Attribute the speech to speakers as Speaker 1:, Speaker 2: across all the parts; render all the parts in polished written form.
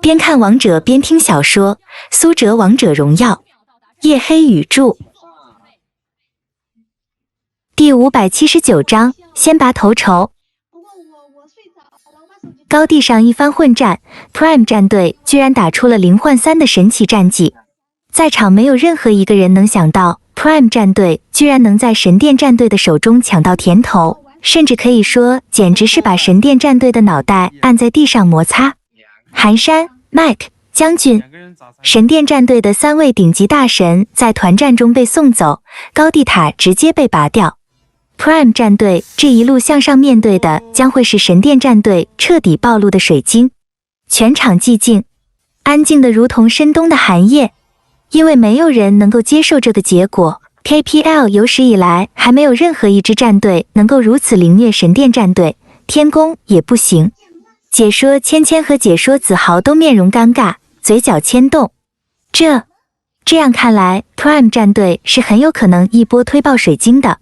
Speaker 1: 边看王者边听小说，苏哲王者荣耀，夜黑雨著。第579章，先拔头筹。高地上一番混战 ，Prime 战队居然打出了0换3的神奇战绩，在场没有任何一个人能想到 Prime 战队居然能在神殿战队的手中抢到甜头，甚至可以说简直是把神殿战队的脑袋按在地上摩擦。寒山、Mike、将军，神殿战队的3位顶级大神在团战中被送走，高地塔直接被拔掉。Prime 战队这一路向上面对的将会是神殿战队彻底暴露的水晶。全场寂静，安静的如同深冬的寒夜，因为没有人能够接受这个结果。KPL 有史以来还没有任何一支战队能够如此凌虐神殿战队，天宫也不行。解说芊芊和解说子豪都面容尴尬，嘴角牵动。这样看来 ，Prime 战队是很有可能一波推爆水晶的。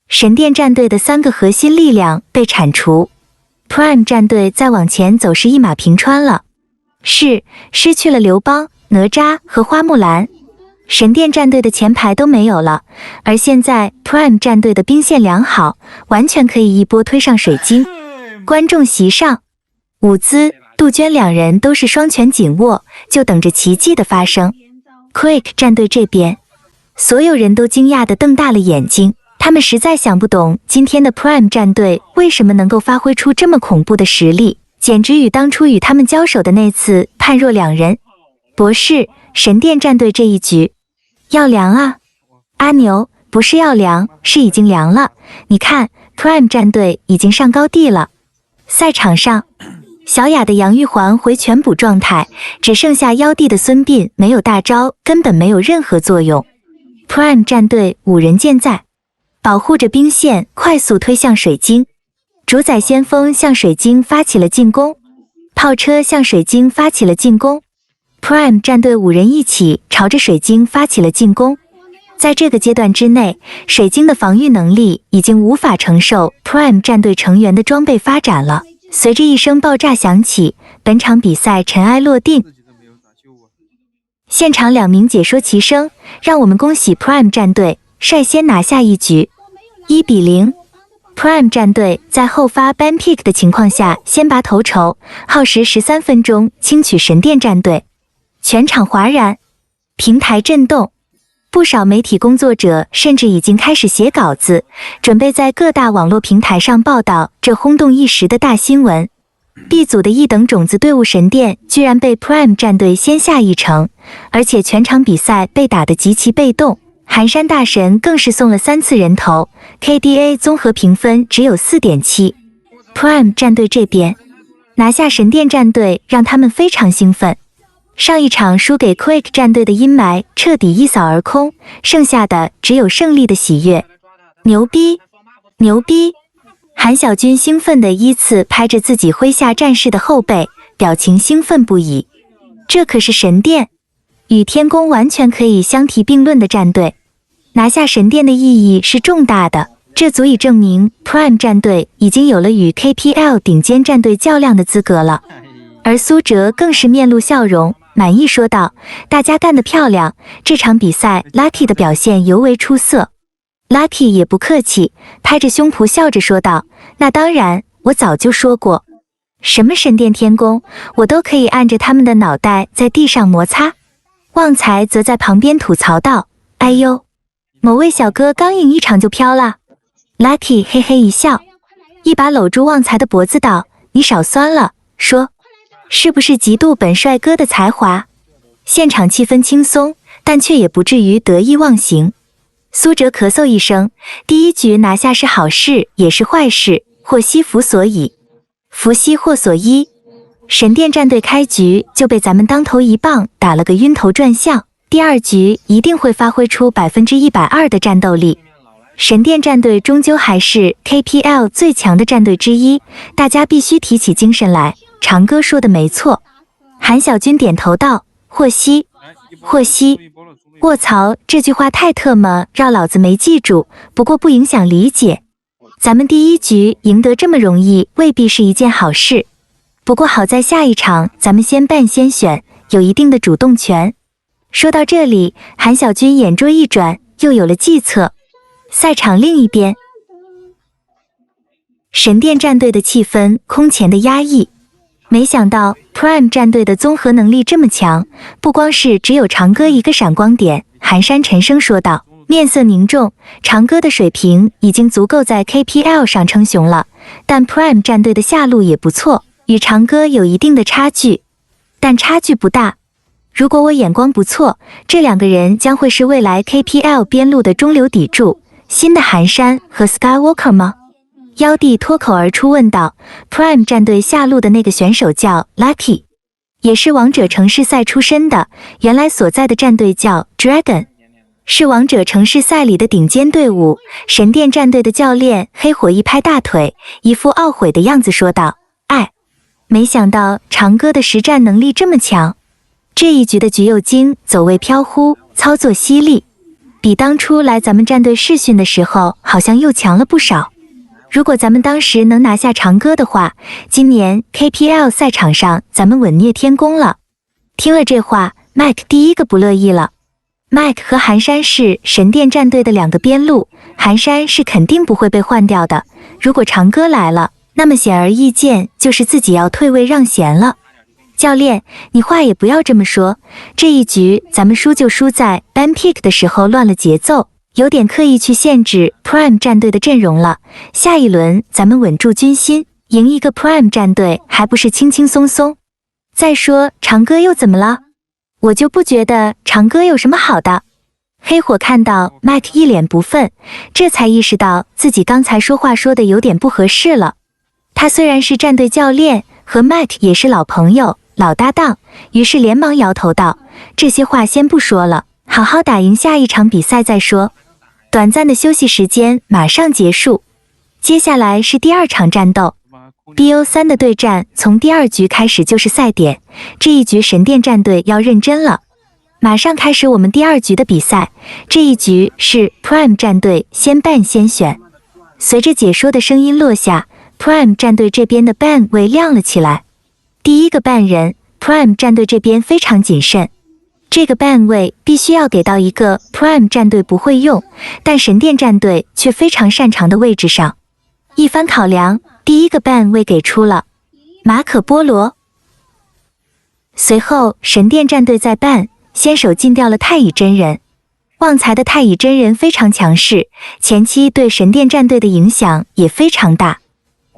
Speaker 1: 神殿战队的3个核心力量被铲除 ，Prime 战队再往前走是一马平川了。是失去了刘邦、哪吒和花木兰，神殿战队的前排都没有了。而现在 Prime 战队的兵线良好，完全可以一波推上水晶。观众席上，伍兹、杜鹃2人都是双拳紧握，就等着奇迹的发生。Quick 战队这边，所有人都惊讶地瞪大了眼睛。他们实在想不懂今天的 Prime 战队为什么能够发挥出这么恐怖的实力，简直与当初与他们交手的那次判若两人。博士，神殿战队这一局要凉啊！阿牛，不是要凉，是已经凉了。你看 ，Prime 战队已经上高地了。赛场上，小雅的杨玉环回全补状态，只剩下妖帝的孙膑没有大招，根本没有任何作用。Prime 战队5人健在，保护着兵线，快速推向水晶。主宰先锋向水晶发起了进攻，炮车向水晶发起了进攻。Prime 战队5人一起朝着水晶发起了进攻。在这个阶段之内，水晶的防御能力已经无法承受 Prime 战队成员的装备发展了。随着一声爆炸响起，本场比赛尘埃落定。现场2名解说齐声，让我们恭喜 Prime 战队率先拿下一局，1比0。Prime 战队在后发 ban pick 的情况下先拔头筹，耗时13分钟轻取神殿战队。全场哗然，平台震动，不少媒体工作者甚至已经开始写稿子，准备在各大网络平台上报道这轰动一时的大新闻。B 组的1等种子队伍神殿居然被 Prime 战队先下一城，而且全场比赛被打得极其被动。寒山大神更是送了3次人头 ，KDA 综合评分只有 4.7。Prime 战队这边拿下神殿战队让他们非常兴奋。上一场输给 Quick 战队的阴霾彻底一扫而空，剩下的只有胜利的喜悦。牛逼，牛逼！韩小军兴奋地依次拍着自己麾下战士的后背，表情兴奋不已。这可是神殿，与天宫完全可以相提并论的战队。拿下神殿的意义是重大的，这足以证明 Prime 战队已经有了与 KPL 顶尖战队较量的资格了。而苏哲更是面露笑容，满意说道：“大家干得漂亮，这场比赛 Lucky 的表现尤为出色。” Lucky 也不客气，拍着胸脯笑着说道：“那当然，我早就说过，什么神殿天宫，我都可以按着他们的脑袋在地上摩擦。”旺财则在旁边吐槽道：“哎呦，某位小哥刚赢一场就飘了。” Lucky 嘿嘿一笑，一把搂住旺财的脖子道：“你少酸了，说是不是嫉妒本帅哥的才华？”现场气氛轻松，但却也不至于得意忘形。苏哲咳嗽一声，第1局拿下是好事也是坏事，祸兮福所倚，福兮祸所依。神殿战队开局就被咱们当头一棒打了个晕头转向，第2局一定会发挥出120%的战斗力。神殿战队终究还是 KPL 最强的战队之一，大家必须提起精神来。长哥说的没错。韩小军点头道：“祸兮，祸兮。”卧槽，这句话太特么，让老子没记住，不过不影响理解。咱们第1局赢得这么容易，未必是一件好事。不过好在下一场咱们先办先选，有一定的主动权。说到这里，韩小军眼珠一转，又有了计策。赛场另一边，神殿战队的气氛空前的压抑。没想到 Prime 战队的综合能力这么强，不光是只有长歌一个闪光点。寒山沉声说道，面色凝重。长歌的水平已经足够在 KPL 上称雄了，但 Prime 战队的下路也不错，与长歌有一定的差距，但差距不大。如果我眼光不错，这两个人将会是未来 KPL 边路的中流砥柱。新的寒山和 Skywalker 吗？妖帝脱口而出问道。Prime 战队下路的那个选手叫 Lucky， 也是王者城市赛出身的，原来所在的战队叫 Dragon， 是王者城市赛里的顶尖队伍。神殿战队的教练黑火一拍大腿，一副懊悔的样子说道，哎，没想到长歌的实战能力这么强。这一局的橘右京走位飘忽，操作犀利，比当初来咱们战队试训的时候好像又强了不少。如果咱们当时能拿下长歌的话，今年 KPL 赛场上咱们稳虐天宫了。听了这话， Mike 第一个不乐意了。Mike 和寒山是神殿战队的两个边路，寒山是肯定不会被换掉的。如果长歌来了，那么显而易见就是自己要退位让贤了。教练，你话也不要这么说，这一局咱们输就输在 ban pick 的时候乱了节奏，有点刻意去限制 Prime 战队的阵容了。下一轮咱们稳住军心，赢一个 Prime 战队还不是轻轻松松。再说长歌又怎么了？我就不觉得长歌有什么好的。黑火看到 Mike 一脸不忿，这才意识到自己刚才说话说的有点不合适了。他虽然是战队教练，和 Mike 也是老朋友老搭档，于是连忙摇头道，这些话先不说了，好好打赢下一场比赛再说。短暂的休息时间马上结束，接下来是第二场战斗。BO3 的对战从第二局开始就是赛点，这一局神殿战队要认真了。马上开始我们第二局的比赛，这一局是 Prime 战队先ban先选。随着解说的声音落下， Prime 战队这边的 ban 位亮了起来。第一个 ban 人， Prime 战队这边非常谨慎，这个 ban 位必须要给到一个 Prime 战队不会用，但神殿战队却非常擅长的位置上。一番考量，第一个 ban 位给出了马可波罗。随后神殿战队在 ban 先手禁掉了太乙真人。旺财的太乙真人非常强势，前期对神殿战队的影响也非常大。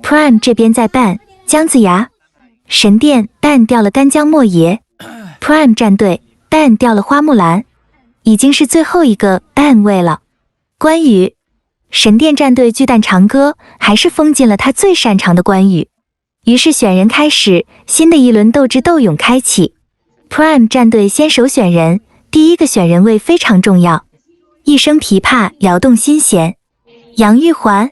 Speaker 1: Prime 这边在 ban 姜子牙，神殿 ban 掉了干将莫邪， Prime 战队 ban 掉了花木兰，已经是最后一个 ban 位了。关羽，神殿战队巨蛋长歌还是封禁了他最擅长的关羽，于是选人开始，新的一轮斗智斗勇开启。Prime 战队先手选人，第一个选人位非常重要，一声琵琶摇动心弦。杨玉环，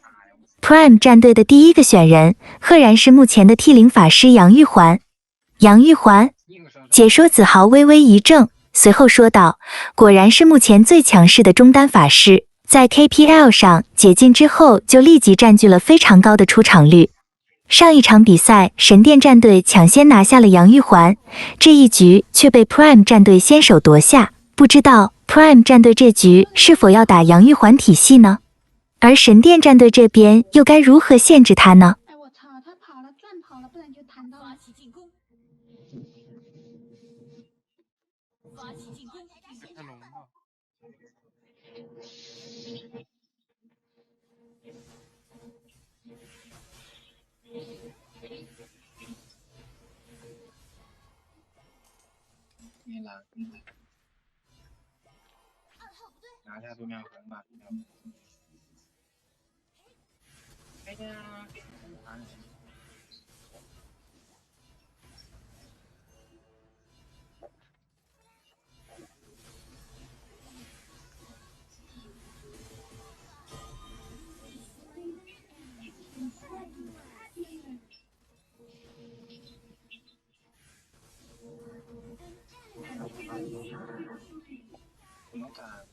Speaker 1: Prime 战队的第一个选人赫然是目前的 T0 法师杨玉环。杨玉环，解说子豪微微一怔，随后说道，果然是目前最强势的中单法师，在 KPL 上解禁之后就立即占据了非常高的出场率。上一场比赛神殿战队抢先拿下了杨玉环，这一局却被 Prime 战队先手夺下，不知道 Prime 战队这局是否要打杨玉环体系呢？而神殿战队这边又该如何限制他呢？
Speaker 2: 哎，我操，他跑了，转跑了，不然就弹到了。发起进攻！发起进攻！太浓了。没了，拿下对面横吧。哎呀！怎么打？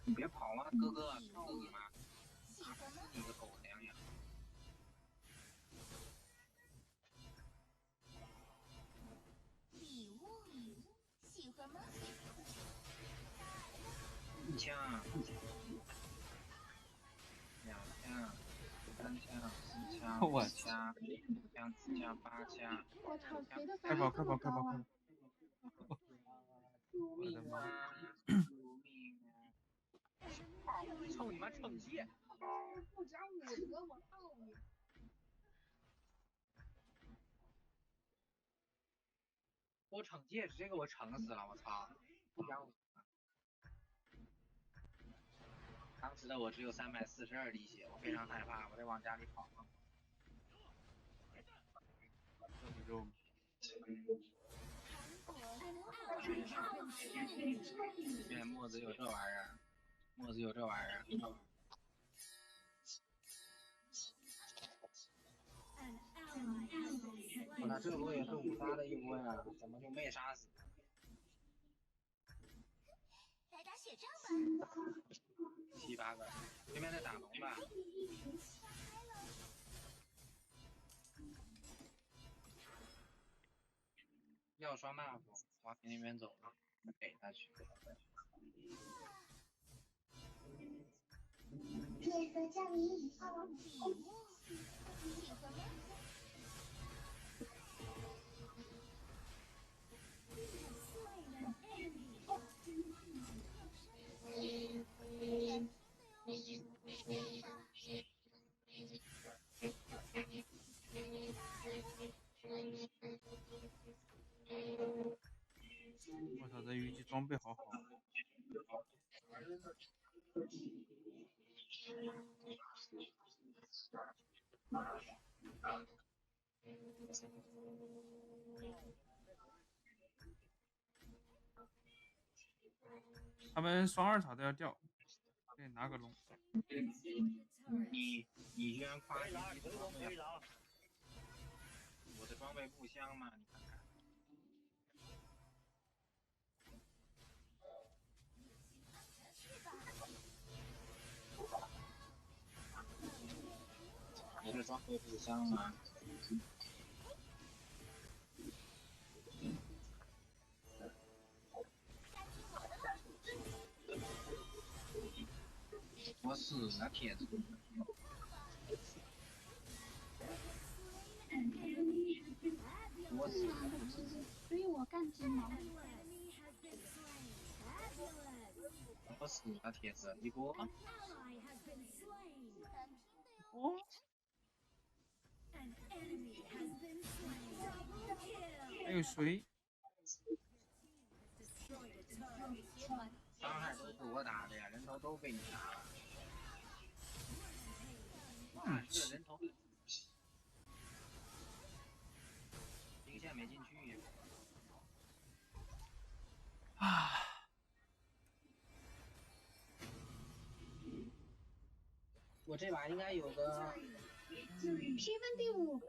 Speaker 3: 你别跑啊，哥哥，操你妈！你个狗娘呀！
Speaker 2: 礼物，喜欢吗？
Speaker 3: 一枪，两枪，三枪，四枪，五枪，6枪、7枪、8枪。
Speaker 2: 我操，谁的
Speaker 4: 快
Speaker 2: 伤
Speaker 4: 跑快跑快跑
Speaker 2: 害这么高啊？
Speaker 3: 救
Speaker 4: 我的妈！
Speaker 3: 命啊！救命啊！操你妈惩戒！
Speaker 2: 不讲武德，我操你！
Speaker 3: 我惩戒指，这个我惩死了，我操！不讲武德。当时的我只有342滴血，我非常害怕，我得往家里跑。
Speaker 4: 这不肉吗？
Speaker 3: 现在墨子有这玩意儿，墨子有这玩意儿。我操，这波也是5杀的一波呀，怎么就没杀死？
Speaker 2: 来打血仗吧
Speaker 3: ！7、8个，对面在打龙吧？要刷 buff， 往那边走了，给他去。
Speaker 2: 这个叫你以后礼物，喜欢吗？
Speaker 4: 我操，这虞姬装备好好。他们双2塔都要掉，可以拿个龙。
Speaker 3: 你居然夸虞姬的装备好？我的装备不香吗？你看看。你的装备不香吗？我死了，铁子！我死了！
Speaker 2: 所以我干鸡毛。
Speaker 3: 我死了，铁子！一波。
Speaker 4: 哦。还有谁？
Speaker 3: 伤害都是我打的呀，人头都被你打了。这人头兵线没进去呀。我这把应该有个
Speaker 2: 积分第5。